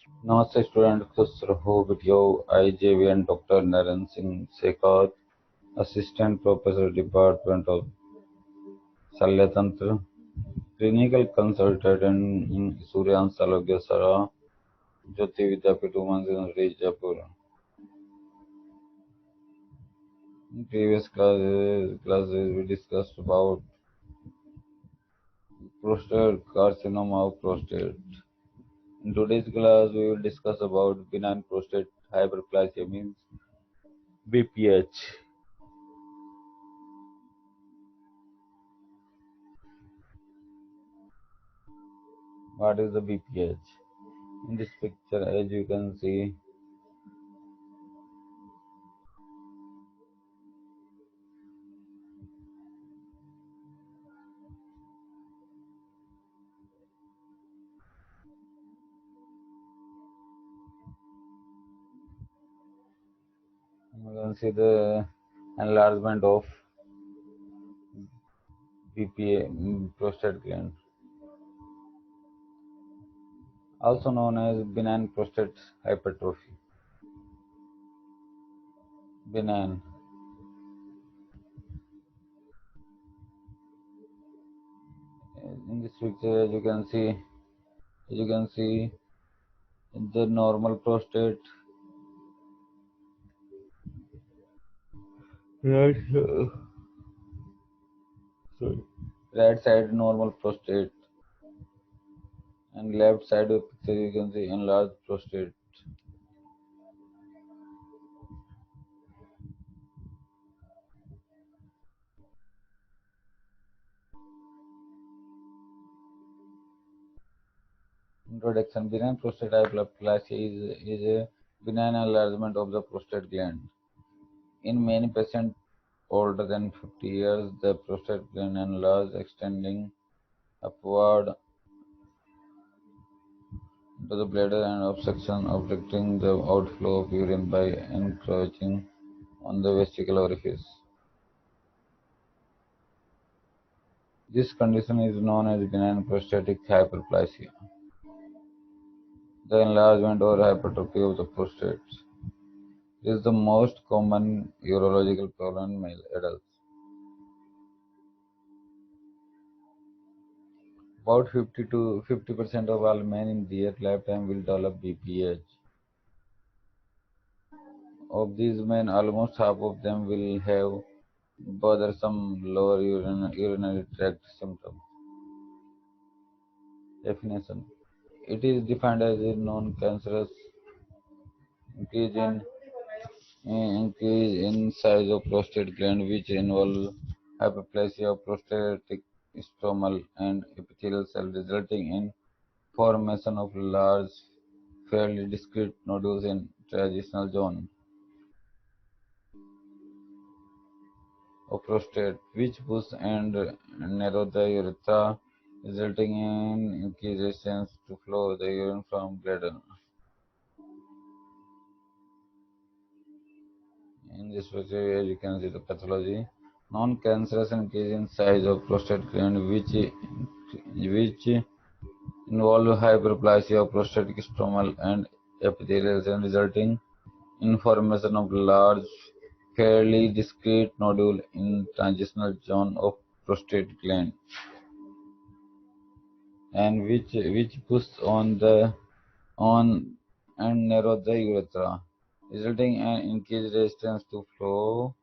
नमस्ते स्टूडेंट, खुश रहो video. IJVN doctor Narendra Singh Shekhawat, assistant professor department of शल्यतंत्र, clinical consultant in Suryansh Arogya सरा, Jyoti Vidyapeeth women's university Jaipur. In previous classes we discussed about prostate carcinoma of prostate. In today's class we will discuss about benign prostate hyperplasia, means BPH. What is the BPH? In this picture, as you can see, the enlargement of BPA, prostate gland, also known as benign prostate hypertrophy. Benign. In this picture, as you can see the normal prostate. Right, sorry. Right side normal prostate, and left side of picture you can see enlarged prostate. Introduction: benign prostate hyperplasia is a benign enlargement of the prostate gland. In many patients older than 50 years, the prostate gland enlarges, extending upward into the bladder and obstructing the outflow of urine by encroaching on the vesical orifice. This condition is known as benign prostatic hyperplasia, the enlargement or hypertrophy of the prostate. It is the most common urological problem in male adults. About 50 to 50% of all men in their lifetime will develop BPH. Of these men, almost half of them will have bothersome lower urinary tract symptoms. Definition: it is defined as a non-cancerous increase in size of prostate gland which involve hyperplasia of prostatic stromal and epithelial cell, resulting in formation of large, fairly discrete nodules in transitional zone of prostate, which push and narrow the urethra, resulting in increased resistance to flow of the urine from bladder. In this picture, you can see the pathology. Non-cancerous increase in size of prostate gland, which involve hyperplasia of prostatic stromal and epithelial cells, resulting in formation of large, fairly discrete nodule in transitional zone of prostate gland, and which push on and narrow the urethra, resulting in increased resistance to flow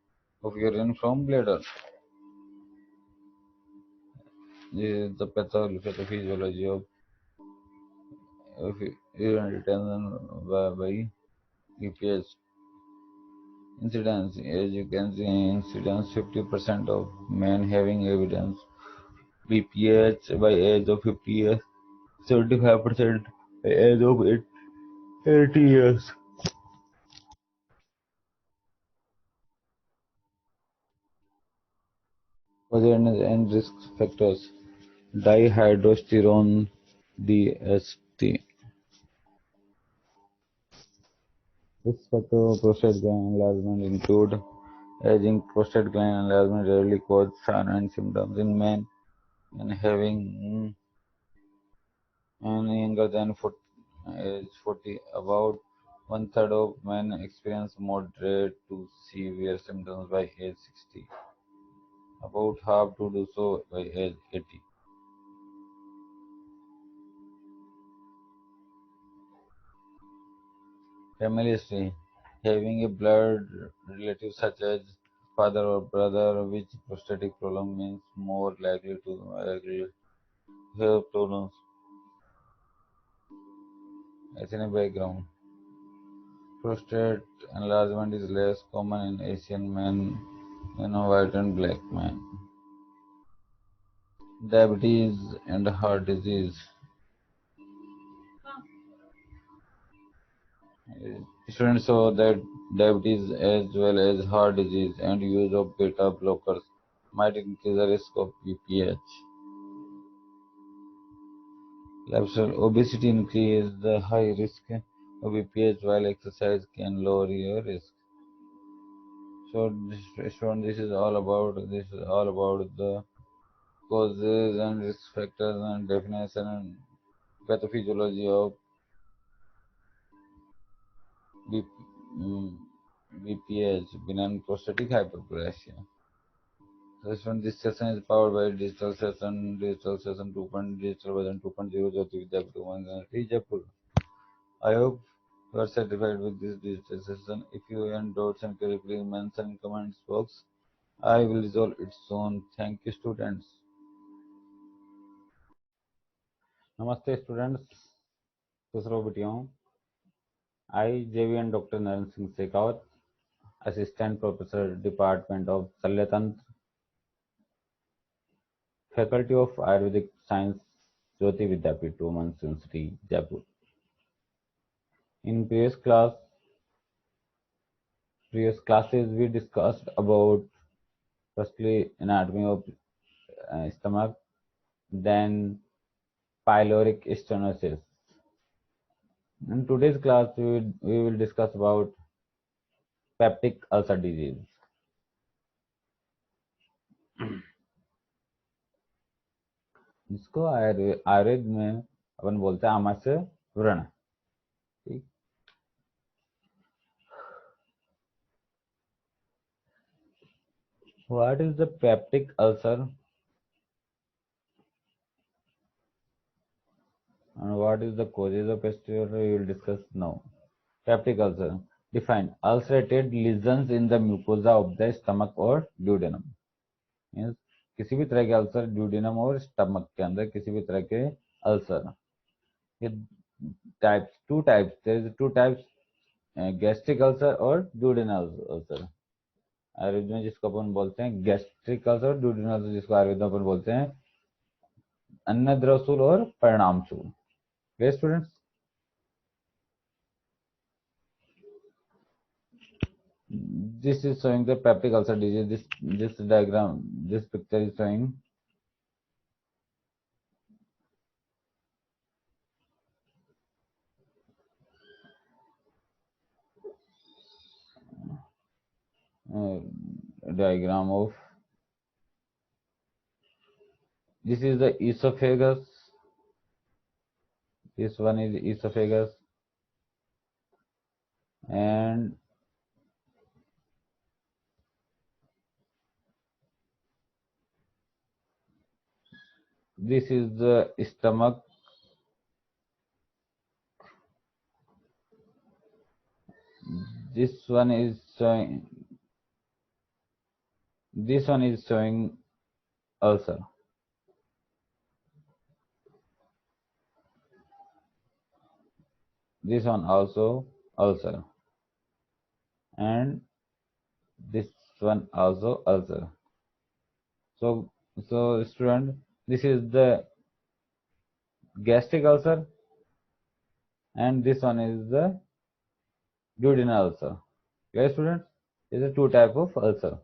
of urine from bladder. This is the pathophysiology of urine retention by BPH. Incidence: as you can see, incidence 50% of men having evidence BPH by age of 50 years, 75% by age of 80 years. Causes and risk factors: dihydrosterone DST. Risk factors of prostate gland enlargement include aging. Prostate gland enlargement rarely causes signs and symptoms in men and having and younger than 40. age 40. About one third of men experience moderate to severe symptoms by age 60. About half to do so by age 80. Family history. Having a blood relative such as father or brother with prostatic problem means more likely to have problems. Ethnic background. Prostate enlargement is less common in Asian men than white and black men. Diabetes and heart disease. Students show that diabetes as well as heart disease and use of beta blockers might increase the risk of BPH. Lifestyle obesity increases the high risk of BPH while exercise can lower your risk. So this is all about the causes and risk factors and definition and pathophysiology of BP, mm, BPH, benign prostatic hyperplasia. This session is powered by Digital Session 2. Digital version 2.0 Jyoti Vidyapeeth University, Jaipur. I hope you are satisfied with this digital session. If you have doubts and queries, please mention in comments box. I will resolve it soon. Thank you, students. Namaste, students. दूसरों बेटियों, I, JVN Dr. Naren Singh Shekhawat, Assistant Professor, Department of Shalyatantra, Faculty of Ayurvedic Science, Jyoti Vidyapeeth Women's University, Jaipur. In previous classes, we discussed about firstly anatomy of stomach, then pyloric stenosis. In today's class, we will discuss about peptic ulcer disease. जिसको आयुर्वेद में अपन बोलते हैं आमाशय व्रण. ठीक. What is the peptic ulcer and what is the causes of peptic? We will discuss now. Peptic ulcer defined: ulcerated lesions in the mucosa of the stomach or duodenum. Means किसी भी तरह के ulcer duodenum और stomach के अंदर किसी भी तरह के अल्सर. ये two types there is two types, gastric ulcer और ड्यूडेनल अल्सर. आयुर्वेद में जिसको अपन बोलते हैं गैस्ट्रिक अल्सर, ड्यूडेनल अल्सर जिसको आयुर्वेद में अपन बोलते हैं अन्नद्रवसूल और परिणामसूल. Yes, students. This is showing the peptic ulcer disease. This diagram, this picture is showing diagram of. This is the esophagus. This one is esophagus, and this is the stomach. This one is showing. This one is showing ulcer. This one also ulcer, and this one also ulcer. So student, this is the gastric ulcer, and this one is the duodenal ulcer. Okay, students, these are two type of ulcer.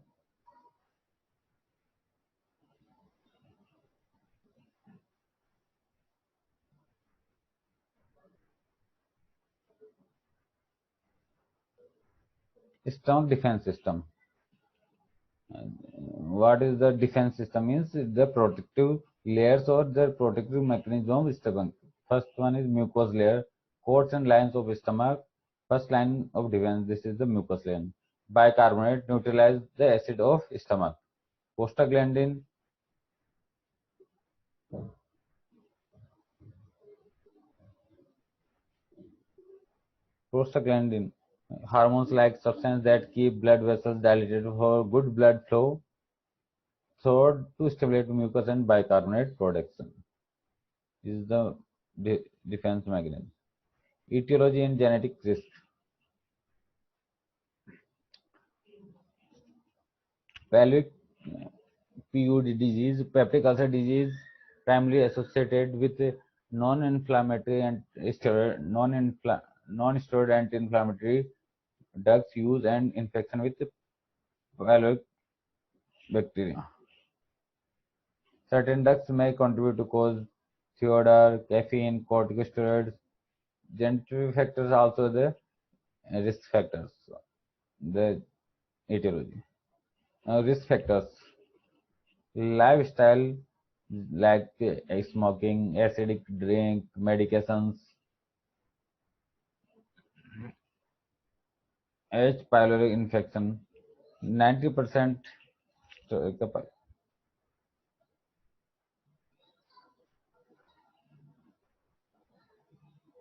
Stomach defense system. What is the defense system? Means the protective layers or the protective mechanism of stomach. First one is mucous layer Ports and lines of stomach. First line of defense, this is the mucus line. Bicarbonate neutralize the acid of stomach. Prostaglandin, prostaglandin, hormones like substance that keep blood vessels dilated for good blood flow, thought to stimulate mucus and bicarbonate production. This is the defense mechanism. Etiology and genetic risk. Pelvic PUD disease, peptic ulcer disease, primarily associated with non-inflammatory and non-steroid anti-inflammatory drugs use and infection with pelvic bacteria. Certain drugs may contribute to cause theodore, caffeine, corticosteroids. Genetic factors are also the risk factors. The etiology. Risk factors. Lifestyle like smoking, acidic drink, medications, H. pylori infection, 90%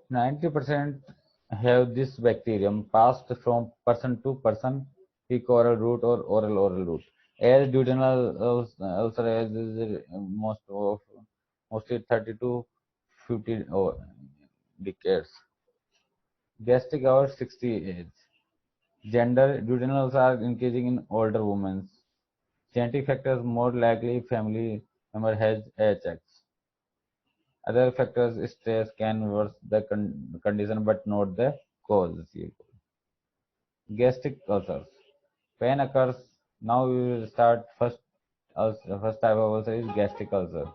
90% have this bacterium passed from person to person, fecal route or oral route. As duodenal ulcer is mostly 30 to 50 decades. Gastric over 60 age. Gender, duodenals are increasing in older women. Genetic factors, more likely family member has AHX. Other factors, stress can worsen the condition but not the cause. Gastric ulcers. Pain occurs. Now we will start first type of ulcer is gastric ulcer.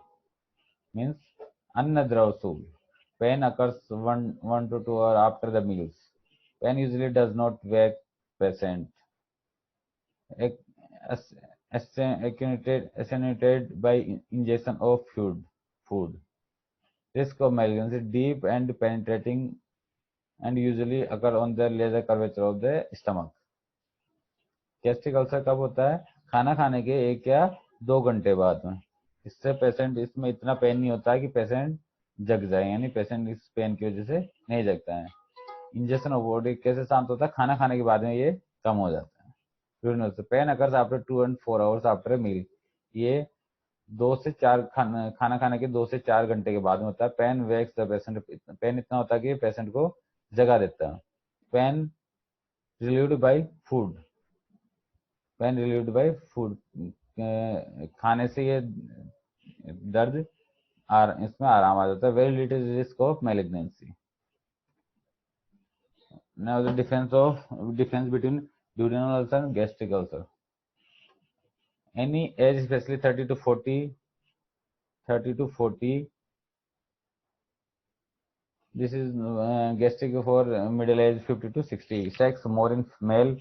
Means annadrausul. Pain occurs 1 to 2 hours after the meals. Pain usually does not wake patient. Ac- Accentuated by ingestion of food. Risk of malignancy deep and penetrating and usually occur on the laser curvature of the stomach. Gastric ulcer कब होता है? खाना खाने के 1 या 2 घंटे बाद में. इससे पेशेंट इसमें इतना पेन नहीं होता है कि पेशेंट जग जाए, यानी पेशेंट इस पेन की वजह से नहीं जगता है. इंजेक्शन ऑफ बॉडी कैसे शांत होता है? खाना खाने के बाद में ये कम हो जाता है. Pain occurs after 2 and 4 hours after meal. ये 2 से 4 खाना खाने के 2 से 4 घंटे के बाद में होता है. Pain wakes the patient. Pain इतना होता है कि पेशेंट को जगा देता है. Pain relieved by food. Pain relieved by food. खाने से ये दर्द इसमें आराम आ जाता है. Very little risk of malignancy. Now the difference between duodenal ulcer and gastric ulcer. Any age, especially 30 to 40. This is gastric for middle age 50 to 60. Sex more in male.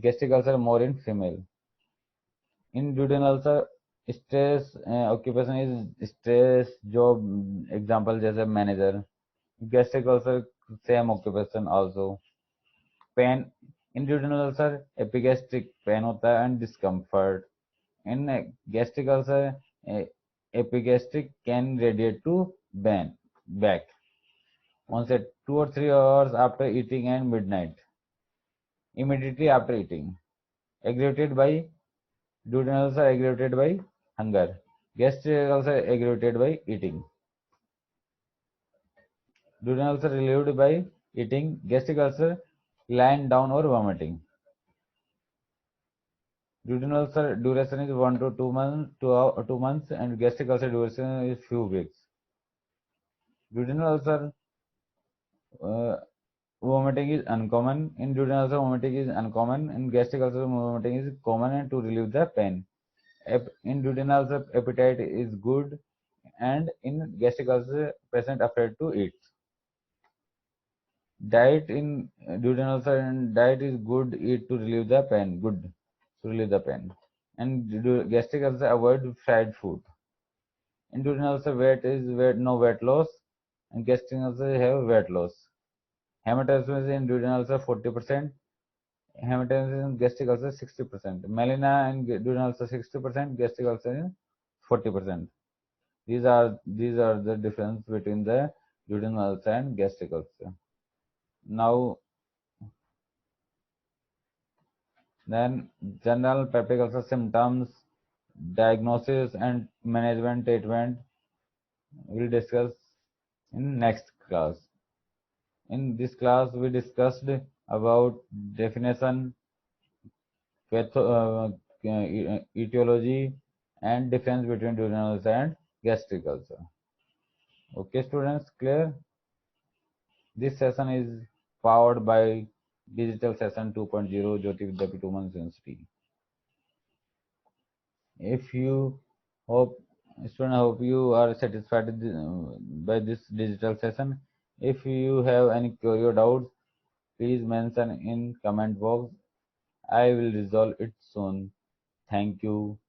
Gastric ulcer more in female. In duodenal ulcer, stress occupation is stress job. Example जैसे manager. Gastric ulcer same occupation also. Pain in duodenal ulcer epigastric pain होता है and discomfort. In gastric ulcer epigastric can radiate to back. Once at 2 or 3 hours after eating and midnight. Immediately after eating. Aggravated by duodenal ulcer aggravated by hunger. Gastric ulcer aggravated by eating. Duodenal ulcer relieved by eating. Gastric ulcer lying down or vomiting. Duodenal ulcer duration is 1 to 2 months, 2 months, and gastric ulcer duration is few weeks. Duodenal ulcer vomiting is uncommon. In duodenal ulcer vomiting is uncommon. In gastric ulcer vomiting is common and to relieve the pain. In duodenal ulcer appetite is good, and in gastric ulcer patient afraid to eat. Diet in duodenal ulcer and diet is good, eat to relieve the pain. Good to relieve the pain. And gastric ulcer avoid fried food. In duodenal ulcer no weight loss. and gastric ulcer have weight loss. Hematemesis in duodenal ulcer 40%, hematemesis in gastric ulcer 60%, melena in duodenal ulcer 60%, gastric ulcer in 40%. These are the difference between the duodenal ulcer and gastric ulcer. Now then general peptic ulcer symptoms, diagnosis and management treatment we'll discuss in next class. In this class we discussed about definition, etiology and difference between duodenal ulcer and gastric ulcer. Okay students, clear? This session is powered by Digital Session 2.0 Jyoti Vidyapeeth Women's University. If you hope, student, I hope you are satisfied by this digital session. If you have any query or doubts, please mention in comment box. I will resolve it soon. Thank you.